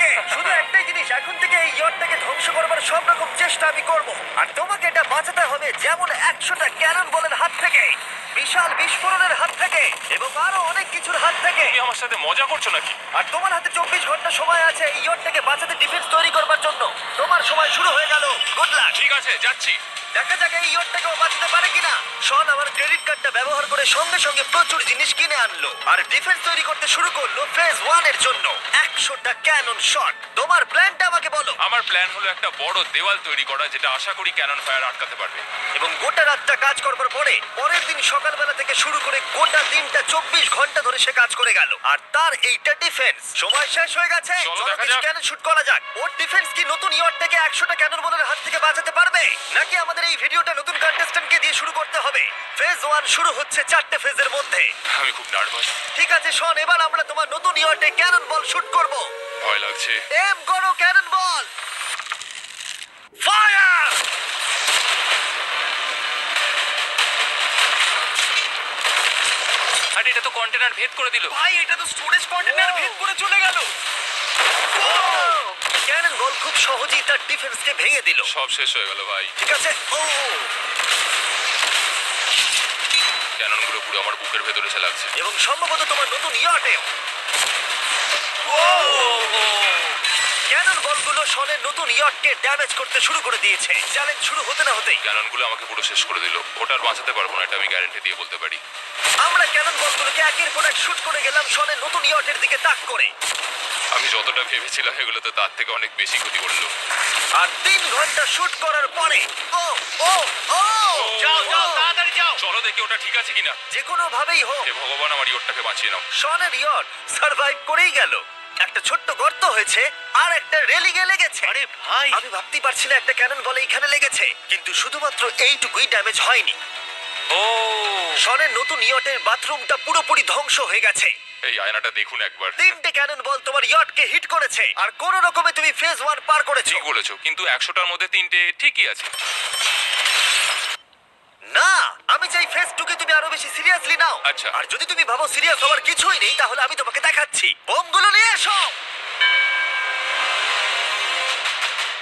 থেকে। শুধু একটাই জিনিস, এখন থেকে এই ইয়টটাকে ধ্বংস করবার সব রকম চেষ্টা আমি করব, আর তোমাকে এটা বাঁচাতে হবে, যেমন 100টা ক্যানন বলের হাত থেকে, বিশাল বিস্ফোরণের হাত থেকে, এবং আরো অনেক কিছুর হাত থেকে। তুমি আমার সাথে মজা করছো নাকি? আর তোমার হাতে 24 ঘন্টা সময় আছে এই ইয়টটাকে বাঁচাতে, ডিফেন্স তৈরি করবার জন্য। তোমার সময় শুরু হয়ে গেল। Good luck. ঠিক আছে, যাচ্ছি। দেখা যাক এই ইয়টটাকেও বাঁচাতে পারে কিনা। শন আমার ক্রেডিট কার্ডটা ব্যবহার করে সঙ্গে সঙ্গে প্রচুর জিনিস কিনে আনলো, আর ডিফেন্স তৈরি করতে শুরু করলো ফেজ 1 এর জন্য 100টা ক্যানন শট। তোমার প্ল্যানটা আমাকে বলো। আমার প্ল্যান হলো একটা বড় দেওয়াল তৈরি করা, যেটা আশা করি ক্যানন ফায়ার আটকাতে পারবে। এবং গোটা রাতটা কাজ করবার পরে পরের দিন সকালবেলা থেকে শুরু করে গোটা দিনটা 24 ঘন্টা ধরে সে কাজ করে গেল, আর তার এইটা ডিফেন্স। সময় শেষ হয়ে গেছে, চলো চলো দেখা কিছু যাক। ক্যানন শুট করা যাক। ওর ডিফেন্স কি নতুন ইয়টটাকে 100টা ক্যানন বলের হাত থেকে বাঁচাতে পারবে, নাকি আমাদের এই ভিডিওটা নতুন কন্টেস্ট্যান্টকে দিয়ে শুরু করতে হবে? ফেজ 1 শুরু হচ্ছে 4টে ফেজের মধ্যে। আমি খুব নার্ভাস। ঠিক আছে শন, এবার আমরা তোমার নতুন ইয়র্টে ক্যানন বল শুট করব। ভয় লাগছে। এম করো ক্যানন বল, ফায়ার! আরে এটা তো কন্টেনার ভেদ করে দিল। ভাই এটা তো স্টোরেজ কন্টেনার ভেদ করে চলে গেল। ক্যানন বল খুব সহজেই তার ডিফেন্সকে ভেঙে দিল। সব শেষ হয়ে গেল ভাই। ঠিক আছে, ও ক্যাননগুলো পুরো আমার বুকের ভেতরে এসে লাগছে। এবং সম্ভবত তোমার নতুন ইয়র্টেও। ক্যানন বলগুলো শনের নতুন ইয়র্টকে ড্যামেজ করতে শুরু করে দিয়েছে। চ্যালেঞ্জ শুরু হতে না হতেই ক্যাননগুলো আমাকে পুরো শেষ করে দিল। ওটা আর বাঁচাতে পারবো না, এটা আমি গ্যারান্টি দিয়ে বলতে পারি। আমরা ক্যানন বলগুলোকে একের পর এক শুট করে গেলাম শনের নতুন ইয়র্টের দিকে তাক করে। আমি যতটা ভেবেছিলাম এগুলো তো তার থেকে অনেক বেশি ক্ষতি করলো। আর 3 ঘন্টা শুট করার পরে ও ও ও যাও যাও তাড়াতাড়ি যাও। চলো দেখি ওটা ঠিক আছে কিনা। যে কোনো ভাবেই হোক হে ভগবান, আমার ইয়রটাকে বাঁচিয়ে নাও। শনের ইয়র্ট সার্ভাইভ করেই গেল। একটা ছোট্ট গর্ত হয়েছে আর একটা রেলিংয়ে লেগেছে। আরে ভাই আমি ভাবতেই পারছি না একটা ক্যানন বলে এখানে লেগেছে, কিন্তু শুধুমাত্র এইটুকুই ড্যামেজ হয়নি। ও শনের নতুন ইয়টের বাথরুমটা পুরোপুরি ধ্বংস হয়ে গেছে। এই আয়নাটা দেখুন একবার। 3টে ক্যানন বল তোমার ইয়টকে হিট করেছে, আর কোন রকমে তুমি ফেজ 1 পার করেছো। ঠিক বলেছো, কিন্তু 100টার মধ্যে 3টে ঠিকই আছে। না, আমি চাই ফেজ 2 কে তুমি আরো বেশি সিরিয়াসলি নাও। আচ্ছা। আর যদি তুমি ভাবো সিরিয়াস হওয়ার কিছুই নেই, তাহলে আমি তোমাকে দেখাচ্ছি। বোমগুলো নিয়ে এসো।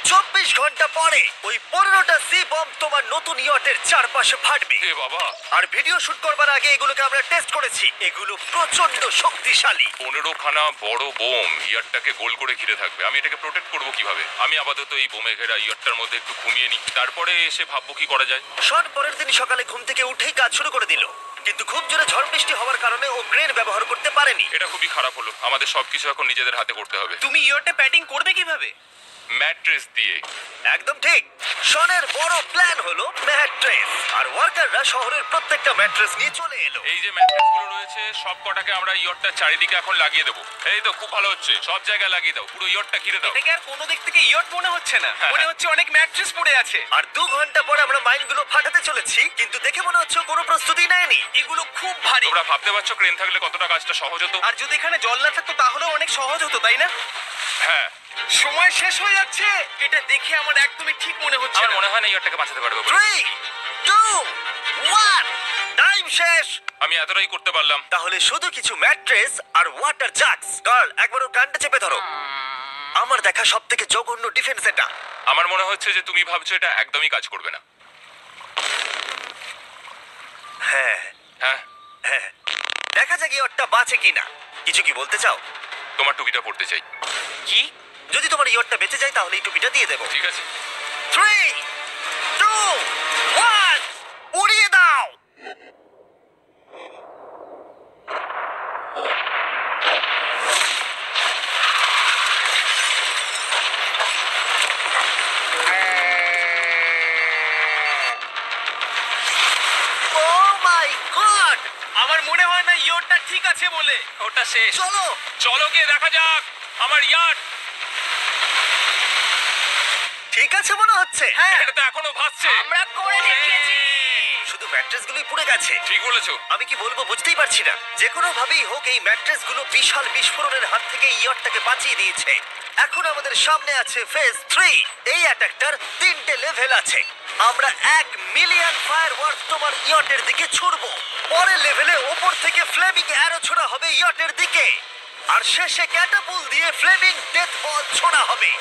24 ঘন্টা পরে ওই 15টা সি বম তোমার নতুন ইয়টের চারপাশে ফাটবে। এ বাবা, আর ভিডিও শুট করবার আগে এগুলোকে আমরা টেস্ট করেছি, এগুলো প্রচন্ড শক্তিশালী। 15খানা বড় বোম ইয়ারটাকে গোল করে ঘিরে থাকবে। আমি এটাকে প্রোটেক্ট করব কিভাবে? আমি আপাতত এই বোমে ঘেরা ইয়ারটার মধ্যে একটু ঘুমিয়ে নিই, তারপরে এসে ভাববো কি করা যায়। শন পরের দিন সকালে ঘুম থেকে উঠেই কাজ শুরু করে দিল, কিন্তু খুব জোরে ঝড় বৃষ্টি হওয়ার কারণে ও ক্রেন ব্যবহার করতে পারেনি। এটা খুবই খারাপ হলো। আমাদের সবকিছু এখন নিজেদের হাতে করতে হবে। তুমি ইয়রটা প্যাডিং করবে কিভাবে? ম্যাট্রেস দিয়ে। একদম ঠিক। শনের বড় প্ল্যান হলো ম্যাট্রেস, আর ওয়ার্কাররা শহরের প্রত্যেকটা ম্যাট্রেস নিয়ে চলে এলো। এই যে ম্যাট্রেসগুলো রয়েছে সব কটাকে আমরা ইয়রটার চারিদিকে এখন লাগিয়ে দেবো। এই তো খুব ভালো হচ্ছে, সব জায়গায় লাগিয়ে দাও, পুরো ইয়রটা ঘিরে দাও। এটাকে আর কোনো দিক থেকে ইয়ট মনে হচ্ছে না, মনে হচ্ছে অনেক ম্যাট্রেস পড়ে আছে। আর 2 ঘন্টা পরে আমরা মাইনগুলো ফাটাতে চলেছি, কিন্তু দেখে মনে হচ্ছে ও কোনো প্রস্তুতি নেয়নি। এগুলো খুব ভারী। তোমরা ভাবতে পারছো ক্রেন থাকলে কতটা কাজটা সহজ হতো? আর যদি এখানে জল না থাকতো তাহলেও অনেক সহজ হতো, তাই না? হ্যাঁ, সময় শেষ হয়ে যাচ্ছে। এটা দেখে আমার একদমই ঠিক মনে হচ্ছে আমার না। মনে হয় না ইয়রটাকে বাঁচাতে পারবে বলে। 3 2 1 টাইম শেষ। আমি এতটাই করতে পারলাম। তাহলে শুধু কিছু ম্যাট্রেস আর ওয়াটার জাগস। গার্ল, একবার ওর কানটা চেপে ধরো। আমার দেখা সবথেকে জঘন্য ডিফেন্স এটা। আমার মনে হচ্ছে যে তুমি ভাবছো এটা একদমই কাজ করবে না। হ্যাঁ হ্যাঁ, হ্যাঁ, দেখা যাক ইয়টটা বাঁচে কিনা। কিছু কি বলতে চাও? তোমার টুপিটা পড়তে চাই। কি? যদি তোমার ইয়টটা বেঁচে যায় তাহলে এই টুপিটা দিয়ে দেবো। ঠিক আছে। 3 2 1 উড়িয়ে দাও। Oh my God! আমার মনে হয় না ইয়টটা ঠিক আছে বলে। ওটা শেষ। চলো। চলো গিয়ে দেখা যাক আমার ইয়ার্ড। ঠিক আছে মনে হচ্ছে। হ্যাঁ, এটা তো এখনো ভাসছে। আমরা করে দেখিয়েছি। শুধু ম্যাট্রেসগুলোই পুড়ে গেছে। ঠিক বলেছো। আমি কি বলবো বুঝতেই পারছি না। যে কোনো ভাবেই হোক এই ম্যাট্রেসগুলো বিশাল বিস্ফোরণের হাত থেকে ইয়টটাকে বাঁচিয়ে দিয়েছে। এখন আমাদের সামনে আছে ফেজ 3। এই অ্যাটাকটার 3টে লেভেল আছে। আমরা 1 মিলিয়ন ফায়ারওয়ার্কস তোমার ইয়টের দিকে ছুড়বো। পরের লেভেলে ওপর থেকে ফ্লেমিং অ্যারো ছোড়া হবে ইয়টের দিকে। আর শেষে ক্যাটাপুল দিয়ে ফ্লেমিং ডেথ বল ছোড়া হবে।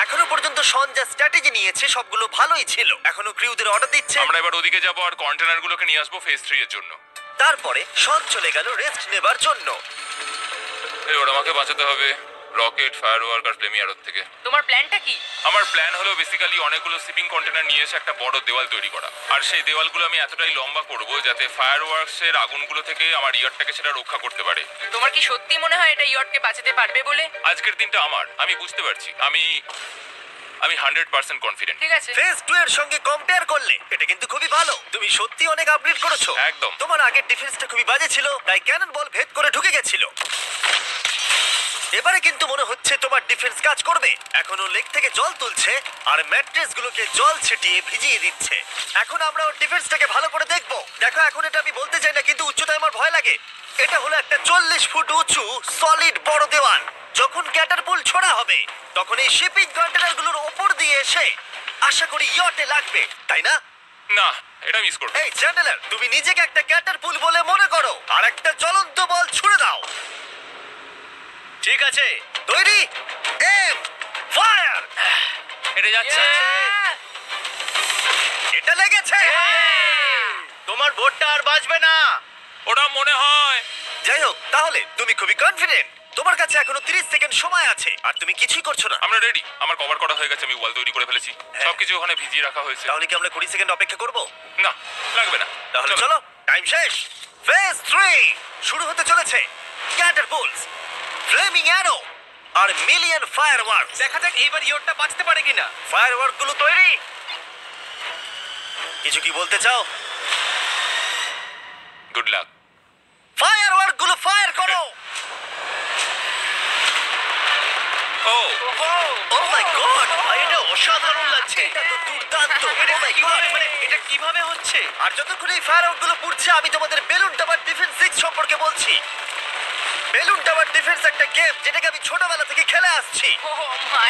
এখনো পর্যন্ত শন যা স্ট্র্যাটেজি নিয়েছে সবগুলো ভালোই ছিল। এখনো ক্রিউদের অর্ডার দিচ্ছে। আমরা এবার ওদিকে যাবো আর কন্টেনারগুলোকে নিয়ে আসবো ফেজ 3 এর জন্য। তারপরে শন চলে গেল রেস্ট নেবার জন্য। এই ওরা আমাকে বাঁচাতে হবে রকেট, ফায়ারওয়ার্ক আর ফ্লেমি অ্যারো থেকে। তোমার প্ল্যানটা কি? আমার প্ল্যান হলো বেসিক্যালি অনেকগুলো শিপিং কন্টেনার নিয়ে এসে একটা বড় দেওয়াল তৈরি করা। আর সেই দেওয়ালগুলো আমি এতটাই লম্বা করব যাতে ফায়ারওয়ার্কসের আগুনগুলো থেকে আমার ইয়ারটাকে সেটা রক্ষা করতে পারে। তোমার কি সত্যি মনে হয় এটা ইয়টকে বাঁচাতে পারবে বলে? আজকের দিনটা আমার, আমি বুঝতে পারছি। আমি 100% কনফিডেন্ট। ঠিক আছে। ফেজ 2 এর সঙ্গে কম্পেয়ার করলে এটা কিন্তু খুবই ভালো। তুমি সত্যি অনেক আপগ্রেড করেছো। একদম। তোমার আগের ডিফেন্সটা খুবই বাজে ছিল, তাই ক্যানন বল ভেদ করে ঢুকে গেছিল। এবারে কিন্তু মনে হচ্ছে তোমার ডিফেন্স কাজ করবে। এখনো লেক থেকে জল তুলছে আর ম্যাট্রেসগুলোকে জল ছিটিয়ে ভিজিয়ে দিচ্ছে। এখন আমরা ওর ডিফেন্সটাকে ভালো করে দেখবো। দেখো, এখন এটা আমি বলতে চাই না, কিন্তু উচ্চতায় আমার ভয় লাগে। এটা হলো একটা 40 ফুট উঁচু সলিড বড় দেওয়াল। যখন ক্যাটারপুল ছোড়া হবে তখন এই শিপিং কন্টেনারগুলোর ওপর দিয়ে এসে আশা করি ইয়টে লাগবে, তাই না? না, এটা মিস করব। এই চ্যান্ডেলার, তুমি নিজেকে একটা ক্যাটারপুল বলে মনে করো আর একটা জ্বলন্ত বল ছুড়ে দাও। ঠিক আছে, তৈরি, এম, ফায়ার। এটা যাচ্ছে। এটা লেগেছে। তোমার বোটটা আর বাজবে না। ওটা মনে হয়। যাই হোক, তাহলে তুমি খুবই কনফিডেন্ট। তোমার কাছে এখনো 30 সেকেন্ড সময় আছে আর তুমি কিছুই করছো না। আমরা রেডি। আমার কভার করা হয়ে গেছে, আমি ওয়াল তৈরি করে ফেলেছি। হ্যাঁ। সবকিছু ওখানে ভিজিয়ে রাখা হয়েছে। তাহলে কি আমরা 20 সেকেন্ড অপেক্ষা করব? না, লাগবে না। তাহলে চলো, টাইম শেষ। ফেজ 3 শুরু হতে চলেছে। ক্যাটারপুলস, ফ্লেমিং অ্যারো আর মিলিয়ন ফায়ারওয়ার্কস। দেখা যাক এইবার ইয়টটা বাঁচতে পারে কিনা। ফায়ারওয়ার্ক গুলো তৈরি। কিছু কি বলতে চাও? Good luck. ফায়ারওয়ার্ক গুলো ফায়ার করো। ও ও মাই গড, এটা অসাধারণ লাগছে। এটা তো দুর্দান্ত। ও মাই কি গড, মানে এটা কিভাবে হচ্ছে? আর যতক্ষণ এই ফায়ারওয়ার্ক গুলো পুড়ছে আমি তোমাদের বেলুন টাওয়ার ডিফেন্স 6 সম্পর্কে বলছি। বেলুন টাওয়ার ডিফেন্স একটা গেম যেটাকে আমি ছোটবেলা থেকে খেলে আসছি।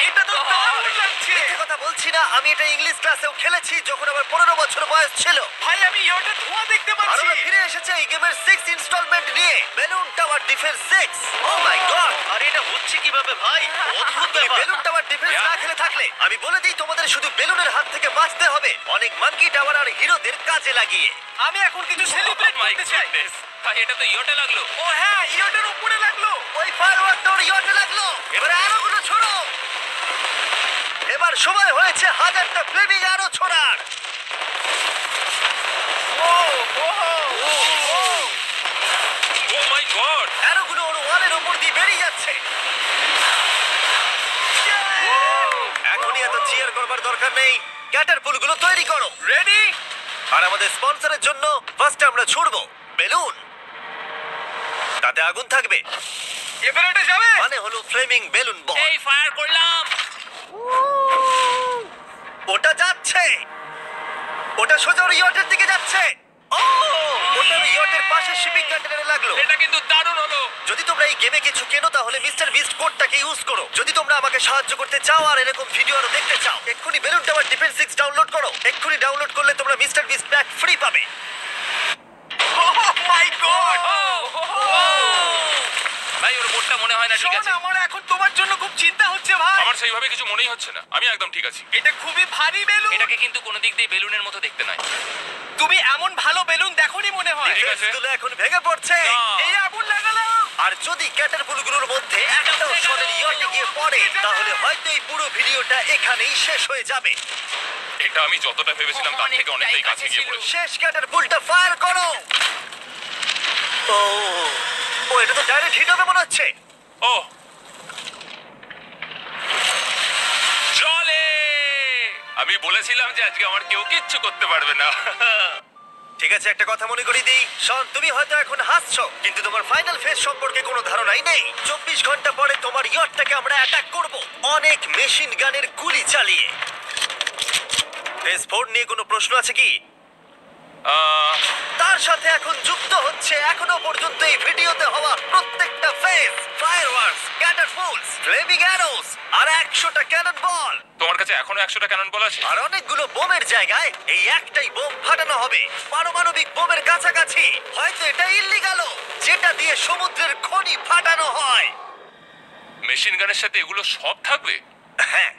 এটা তো দারুণ লাগছে। মিথ্যে কথা বলছি না, আমি এটা ইংলিশ ক্লাসেও খেলেছি যখন আমার 15 বছর বয়স ছিল। ভাই, আমি ইয়টের ধোঁয়া দেখতে আর পাচ্ছি। ওরা ফিরে এসেছে এই গেমের 6 ইনস্টলমেন্ট নিয়ে, বেলুন টাওয়ার ডিফেন্স 6। ও মাই গড, আর এটা হচ্ছে কিভাবে ভাই? অদ্ভুত তুমি ব্যাপার। বেলুন টাওয়ার ডিফেন্স না খেলে থাকলে আমি বলে দিই তোমাদের শুধু বেলুনের হাত থেকে বাঁচতে হবে অনেক মাঙ্কি টাওয়ার আর হিরোদের কাজে লাগিয়ে। আমি এখন কিছু সেলিব্রেট মাই করতে চাই। গুডনেস, ভাই এটা তো ইয়োটে লাগলো। ও হ্যাঁ, ইয়টের উপরে লাগলো। ওই ফায়ারওয়ার্কটা ওর ইয়টে লাগলো। এবারে আরোগুলো ছোড়ো। এবার সময় হয়েছে 1000টা ফ্লেমিং আরো ছোড়ার। ও মাই গড। আরোগুলো ওর ওয়ালের উপর দিয়ে বেরিয়ে যাচ্ছে। এখনই এত চিয়ার করবার দরকার নেই, ক্যাটারপুলগুলো তৈরি করো। রেডি? আর আমাদের স্পন্সরের জন্য ফার্স্টে আমরা ছুড়বো বেলুন, তাতে আগুন থাকবে, এবার এটা যাবে। মানে হলো ফ্লেমিং বেলুন বল। এই ফায়ার করলাম। ওটা যাচ্ছে, ওটা সোজা ওর ইয়টের দিকে যাচ্ছে। ও, ওটা ওর ইয়টের পাশে শিপিং কন্টেনারে লাগলো। এটা কিন্তু দারুণ হলো। যদি তোমরা এই গেমে কিছু কেনো তাহলে মিস্টার বিস্ট কোডটাকে ইউজ করো। যদি তোমরা আমাকে সাহায্য করতে চাও আর এরকম ভিডিও আরো দেখতে চাও, এক্ষুনি বেলুন টাওয়ার ডিফেন্স 6 ডাউনলোড করো। এক্ষুনি ডাউনলোড করলে তোমরা মিস্টার বিস্ট প্যাক ফ্রি পাবে। Oh my God! ভাই ওর বোটটা মনে হয় না ঠিক শোন, আছে। আমার এখন তোমার জন্য খুব চিন্তা হচ্ছে ভাই। আমার সেইভাবে কিছু মনেই হচ্ছে না, আমি একদম ঠিক আছি। এটা খুবই ভারী বেলুন। এটাকে কিন্তু কোনো দিক দিয়ে বেলুনের মতো দেখতে নয়। তুমি এমন ভালো বেলুন দেখোনি মনে হয়। ঠিক আছে। ডিফেন্সগুলো এখন ভেঙে পড়ছে। না। এই আগুন লাগালাম। আর যদি ক্যাটারপুলগুলোর মধ্যে একটাও শটের ইয়টে গিয়ে পড়ে তাহলে হয়তো এই পুরো ভিডিওটা এখানেই শেষ হয়ে যাবে। এটা আমি যতটা ভেবেছিলাম তার থেকে অনেকটাই কাছে গিয়ে পড়েছে। শেষ ক্যাটারপুলটা ফায়ার করো। ও, ও এটা তো ডাইরেক্ট হিট হবে মনে হচ্ছে। ও জলে, আমি বলেছিলাম যে আজকে আমার কেউ কিচ্ছু করতে পারবে না। ঠিক আছে, একটা কথা মনে করিয়ে দিই, শন, তুমি হয়তো এখন হাসছো কিন্তু তোমার ফাইনাল ফেজ সম্পর্কে কোনো ধারণাই নেই। 24 ঘন্টা পরে তোমার ইয়টটাকে আমরা অ্যাটাক করব অনেক মেশিন গানের গুলি চালিয়ে। ফেজ 4 নিয়ে কোনো প্রশ্ন আছে কি? তার সাথে এখন যুক্ত হচ্ছে এখনো পর্যন্ত এই ভিডিওতে হওয়া প্রত্যেকটা phase, fireworks, catapults, flaming arrows আর 100টা ক্যানন বল। তোমার কাছে এখনো 100টা ক্যানন বল আছে? আর অনেকগুলো বোমের জায়গায় এই একটাই বোম ফাটানো হবে, পারমাণবিক বোমের কাছাকাছি। হয়তো এটা ইল্লিগাল, যেটা দিয়ে সমুদ্রের খনি ফাটানো হয়। মেশিন গানের সাথে এগুলো সব থাকবে? হ্যাঁ,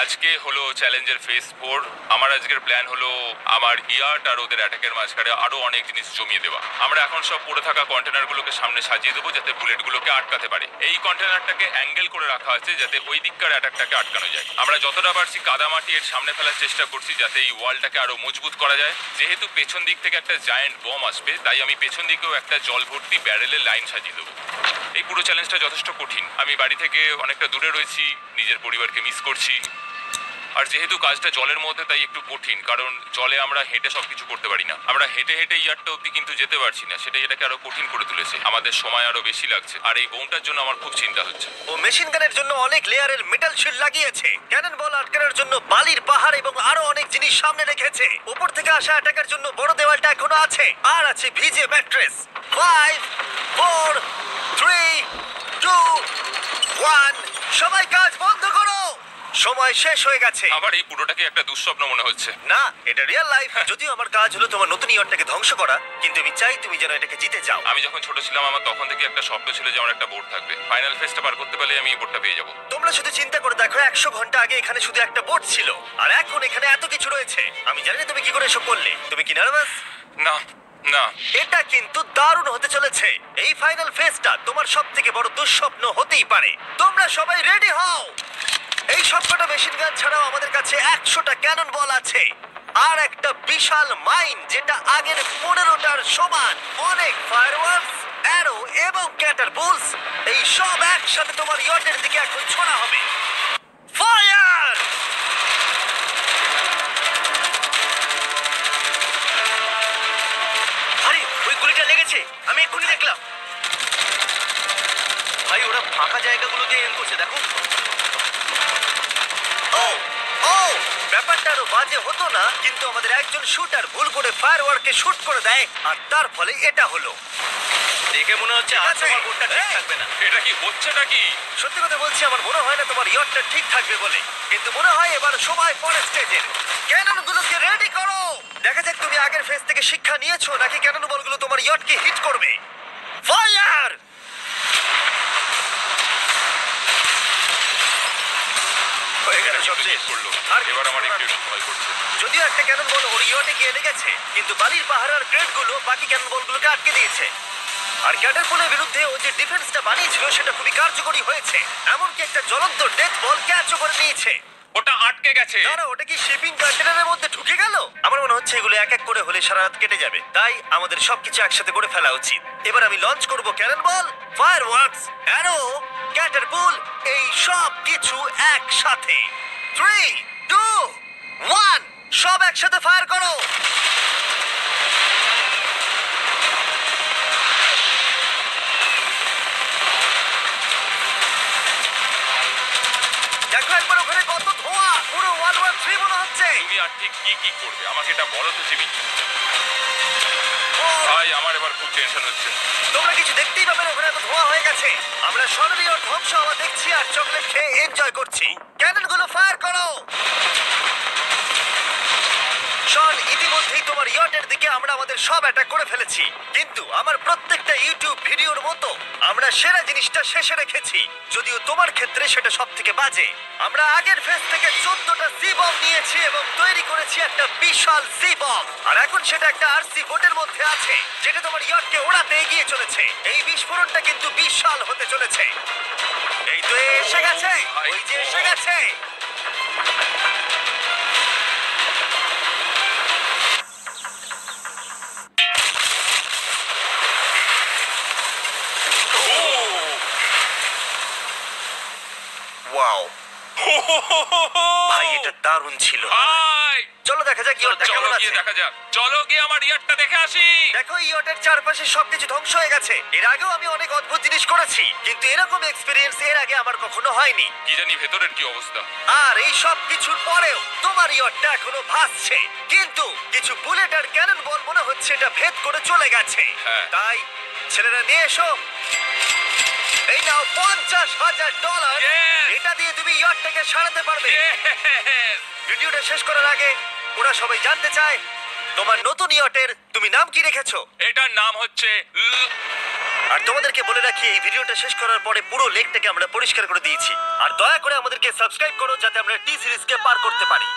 আজকে হলো চ্যালেঞ্জের ফেজ 4। আমার আজকের প্ল্যান হলো আমার ইয়ার্ট আর ওদের অ্যাটাকের মাঝখানে আরো অনেক জিনিস জমিয়ে দেওয়া। আমরা এখন সব পড়ে থাকা কন্টেনারগুলোকে সামনে সাজিয়ে দেবো যাতে বুলেটগুলোকে আটকাতে পারে। এই কন্টেনারটাকে অ্যাঙ্গেল করে রাখা আছে যাতে ওই দিককার অ্যাটাকটাকে আটকানো যায়। আমরা যতটা পারছি কাদামাটি এর সামনে ফেলার চেষ্টা করছি যাতে এই ওয়ালটাকে আরো মজবুত করা যায়। যেহেতু পেছন দিক থেকে একটা জায়ান্ট বম আসবে, তাই আমি পেছন দিকেও একটা জল ভর্তি ব্যারেলের লাইন সাজিয়ে দেবো। এই পুরো চ্যালেঞ্জটা যথেষ্ট কঠিন। আমি বাড়ি থেকে অনেকটা দূরে রয়েছি, নিজের পরিবারকে মিস করছি। আর যেহেতু কাজটা জলের মধ্যে, তাই একটু কঠিন, কারণ জলে আমরা হেঁটে সবকিছু করতে পারি না। আমরা হেঁটে হেঁটে ইয়ারটা অব্দি কিন্তু যেতে পারছি না, সেটাই এটাকে আরো কঠিন করে তুলেছে। আমাদের সময় আরো বেশি লাগছে, আর এই বোমটার জন্য আমার খুব চিন্তা হচ্ছে। ও মেশিন গানের জন্য অনেক লেয়ারের মেটাল শিল্ড লাগিয়েছে, ক্যানন বল আটকানোর জন্য বালির পাহাড় এবং আরো অনেক জিনিস সামনে রেখেছে। উপর থেকে আসা অ্যাটাকের জন্য বড় দেওয়ালটা এখনো আছে, আর আছে ভিজে ম্যাট্রেস। 5 4 3 2 1 সবাই কাজ বন্ধ করো, সময় শেষ হয়ে গেছে। আমার এই পুরোটাকে একটা দুঃস্বপ্ন মনে হচ্ছে। না, এটা রিয়েল লাইফ। যদিও আমার কাজ হলো তোমার নতুন ইয়ারটাকে ধ্বংস করা, কিন্তু আমি চাই তুমি যেন এটাকে জিতে যাও। আমি যখন ছোট ছিলাম আমার তখন থেকে একটা স্বপ্ন ছিল যে আমার একটা বোর্ড থাকবে। ফাইনাল ফেজটা পার করতে পারলে আমি এই বোর্ডটা পেয়ে যাবো। তোমরা শুধু চিন্তা করে দেখো, 100 ঘন্টা আগে এখানে শুধু একটা বোট ছিল, আর এখন এখানে এত কিছু রয়েছে। আমি জানি না তুমি কি করে এসব করলে। তুমি কি নার্ভাস? না না, এটা কিন্তু দারুণ হতে চলেছে। এই ফাইনাল ফেজটা তোমার সবথেকে বড় দুঃস্বপ্ন হতেই পারে। তোমরা সবাই রেডি হও। এই সবকটা মেশিন গান ছাড়াও আমাদের কাছে 100টা ক্যানন বল আছে, আর একটা বিশাল মাইন যেটা আগের 15টার সমান। অনেক ফায়ারওয়ার্কস, অ্যারো এবং ক্যাটারপুলস, এই সব একসাথে তোমার ইয়টের দিকে এখন ছোড়া হবে। ফায়ার! আরে ওই গুলিটা লেগেছে, আমি এক্ষুনি দেখলাম। ভাই ওরা ফাঁকা জায়গাগুলো দিয়ে এম করছে, দেখো। ও ও ব্যাপারটা আরো বাজে হতো না, কিন্তু আমাদের একজন শুটার ভুল করে ফায়ারওয়ার্ককে শুট করে দেয়, আর তার ফলে এটা হলো। দেখে মনে হচ্ছে ঠিক আজ আছে। তোমার বোটটা ঠিক এই। থাকবে না। এটা কি হচ্ছে নাকি? সত্যি কথা বলছি, আমার মনে হয় না তোমার ইয়টটা ঠিক থাকবে বলে, কিন্তু মনে হয় এবার সময় পরের স্টেজের। ক্যাননগুলোকে রেডি করো। দেখা যাক তুমি আগের ফেজ থেকে শিক্ষা নিয়েছো নাকি ক্যানন বলগুলো তোমার ইয়টকে হিট করবে। ফায়ার! হয়ে গেল সব শেষ। করলো। আর এবার আমার কিছু একটু করার নেই। ভয় করছে। যদিও একটা ক্যানন বল ওর ইয়টে গিয়ে লেগেছে, কিন্তু বালির পাহাড় আর ক্রেটগুলো বাকি ক্যানন বলগুলোকে আটকে দিয়েছে। আর ক্যাটারপুলের বিরুদ্ধে ও যে ডিফেন্সটা বানিয়েছিল সেটা খুবই কার্যকরী হয়েছে। এমনকি একটা জ্বলন্ত ডেথ বল ক্যাচও করে নিয়েছে। ওটা আটকে গেছে। দাঁড়া, ওটা কি শিপিং কন্টেনারের মধ্যে ঢুকে গেল? আমার মনে হচ্ছে এগুলো এক এক করে হলে সারা রাত কেটে যাবে, তাই আমাদের সবকিছু একসাথে করে ফেলা উচিত। এবার আমি লঞ্চ করব ক্যানন বল, ফায়ারওয়ার্কস, অ্যারো, ক্যাটারপুল, এই সব কিছু একসাথে। 3 2 1 সব একসাথে ফায়ার করো। দেখো একবার ওখানে কত ধোঁয়া, পুরো ওয়ার্ল্ড ওয়ার 3 মনে হচ্ছে। তুমি আর ঠিক কি কি করবে আমাকে এটা বলো তো জিমি। ও, ভাই আমার এবার খুব টেনশন হচ্ছে। তোমরা কিছু দেখতেই পাবে না, ওখানে এত ধোঁয়া হয়ে গেছে। আমরা সরলি ওর ধ্বংস হওয়া দেখছি আর চকলেট খেয়ে এনজয় করছি। ক্যাননগুলো ফায়ার করো। শন, ইতিমধ্যেই তোমার ইয়টের দিকে আমরা আমাদের সব অ্যাটাক করে ফেলেছি, কিন্তু আমার প্রত্যেকটা ইউটিউব ভিডিওর মতো আমরা সেরা জিনিসটা শেষে রেখেছি। যদিও তোমার ক্ষেত্রে সেটা সব থেকে বাজে। আমরা আগের ফেজ থেকে 14টা সি বম নিয়েছি এবং তৈরি করেছি একটা বিশাল সি বম, আর এখন সেটা একটা আরসি বোটের মধ্যে আছে যেটা তোমার ইয়টকে ওড়াতে এগিয়ে চলেছে। এই বিস্ফোরণটা কিন্তু বিশাল হতে চলেছে। এই তো এসে গেছে, ওই যে এসে গেছে। ওয়াও, ভাই এটা দারুণ ছিল। ভাই চলো দেখা যাক ইয়টটা চলো কেমন গিয়ে আছে। দেখা যাক। চলো গিয়ে আমার ইয়ারটা দেখে আসি। দেখো ইয়টের চারপাশে সবকিছু ধ্বংস হয়ে গেছে। এর আগেও আমি অনেক অদ্ভুত জিনিস করেছি, কিন্তু এরকম এক্সপেরিয়েন্স এর আগে আমার কখনো হয়নি। কি জানি ভেতরের কি অবস্থা। আর এই সব কিছুর পরেও তোমার ইয়টটা এখনো ভাসছে, কিন্তু কিছু বুলেট আর ক্যানন বল মনে হচ্ছে এটা ভেদ করে চলে গেছে। হ্যাঁ। তাই ছেলেরা নিয়ে এসো। এই নাও দাও $50,000। Yes! এটা দিয়ে তুমি ইয়টটাকে সারাতে পারবে। Yes! ভিডিওটা শেষ করার আগে ওরা সবাই জানতে চায় তোমার নতুন ইয়টের তুমি নাম কি রেখেছো। এটার নাম হচ্ছে আর তোমাদেরকে বলে রাখি এই ভিডিওটা শেষ করার পরে পুরো লেকটাকে আমরা পরিষ্কার করে দিয়েছি। আর দয়া করে আমাদেরকে সাবস্ক্রাইব করো যাতে আমরা টি সিরিজকে পার করতে পারি।